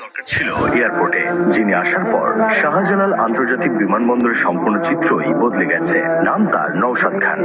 দরকার ছিল এয়ারপোর্টে, যিনি আসার পর শাহজালাল আন্তর্জাতিক বিমানবন্দরের সম্পূর্ণ চিত্রই বদলে গেছে। নাম তার নওশাদ খান,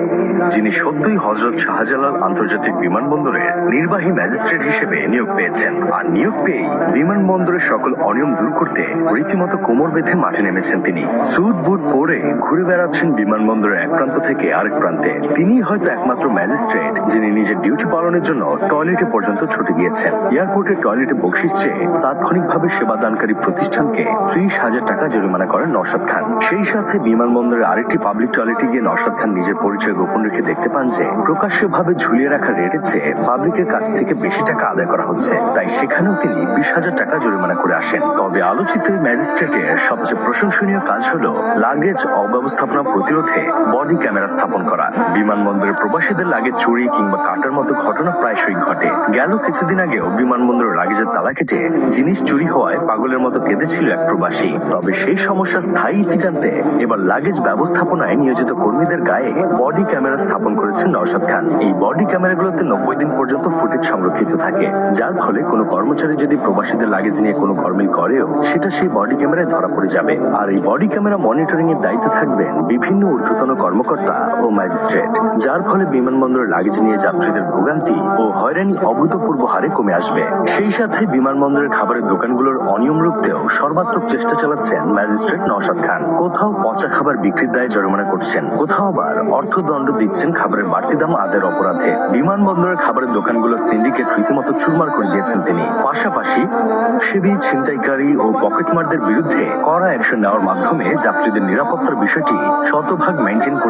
যিনি সদ্যই হযরত শাহজালাল আন্তর্জাতিক বিমানবন্দরের নির্বাহী ম্যাজিস্ট্রেট হিসেবে নিয়োগ পেয়েছেন। আর নিয়োগ পেয়েই বিমানবন্দরের সকল অনিয়ম দূর করতে রীতিমতো কোমর বেঁধে মাঠে নেমেছেন তিনি। স্যুট বুট পরে ঘুরে বেড়াচ্ছেন বিমানবন্দরের এক প্রান্ত থেকে আরেক প্রান্তে। তিনি হয়তো একমাত্র ম্যাজিস্ট্রেট যিনি নিজের ডিউটি পালনের জন্য টয়লেটে পর্যন্ত ছুটে গিয়েছেন। এয়ারপোর্টের টয়লেটে বকশিস চেয়ে তাৎক্ষণিকভাবে সেবাদানকারী প্রতিষ্ঠানকে 30,000 টাকা জরিমানা করেন নওশাদ খান। সেই সাথে বিমানবন্দরের আরেকটি পাবলিক টয়লেটে গিয়ে নওশাদ খান নিজের পরিচয় গোপন রেখে দেখতে পান যে প্রকাশ্যভাবে ঝুলিয়ে রাখা রেটের চেয়ে পাবলিকের কাছ থেকে বেশি টাকা আদায় করা হচ্ছে। তাই সেখানেও তিনি 20,000 টাকা জরিমানা করে আসেন। তবে আলোচিত ম্যাজিস্ট্রেটের সবচেয়ে প্রশংসনীয় কাজ হলো লাগেজ অব্যবস্থাপনা প্রতিরোধে বডি ক্যামেরা স্থাপন করা। বিমানবন্দরের প্রবাসীদের লাগেজ চুরি কিংবা কাটার মতো ঘটনা প্রায়শই ঘটে। গেল কিছুদিন আগেও বিমানবন্দরের লাগেজের তালা কেটে জিনিস চুরি হওয়ায় পাগলের মতো কেঁদেছিল এক প্রবাসী। তবে সেই সমস্যা স্থায়ী ইতি টানতে এবার লাগেজ ব্যবস্থাপনায় নিয়োজিত কর্মীদের গায়ে বডি ক্যামেরা স্থাপন করেছেন নওশাদ খান। এই বডি ক্যামেরাগুলোতে 90 দিন পর্যন্ত ফুটেজ সংরক্ষিত থাকে, যার ফলে কোনো কর্মচারী যদি প্রবাসীদের লাগেজ নিয়ে কোনো গরমিল করেও সেটা সেই বডি ক্যামেরায় ধরা পড়ে যাবে। আর এই বডি ক্যামেরা মনিটরিং এর দায়িত্বে থাকবেন বিভিন্ন ঊর্ধ্বতন কর্মকর্তা ও ম্যাজিস্ট্রেট, যার ফলে বিমানবন্দরের লাগেজ নিয়ে যাত্রীদের ভোগান্তি ও হয়রানি অভূতপূর্ব হারে কমে আসবে। সেই সাথে বিমানবন্দরের খাবারের দোকানগুলোর অনিয়ম রুখতেও সর্বাত্মক চেষ্টা চালাচ্ছেন ম্যাজিস্ট্রেট নওশাদ খান। কোথাও পচা খাবার বিক্রির দায়ে জরিমানা করছেন, কোথাও আবার অর্থদণ্ড দিচ্ছেন খাবারের বাড়তি দাম আদায়ের অপরাধে। বিমানবন্দরের খাবারের দোকানগুলোর সিন্ডিকেট রীতিমতো চুরমার করে দিয়েছেন তিনি। পাশাপাশি সেবী, ছিনতাইকারী ও পকেটমারদের বিরুদ্ধে কড়া অ্যাকশন নেওয়ার মাধ্যমে যাত্রীদের নিরাপত্তার বিষয়টি শতভাগ মেনটেন করে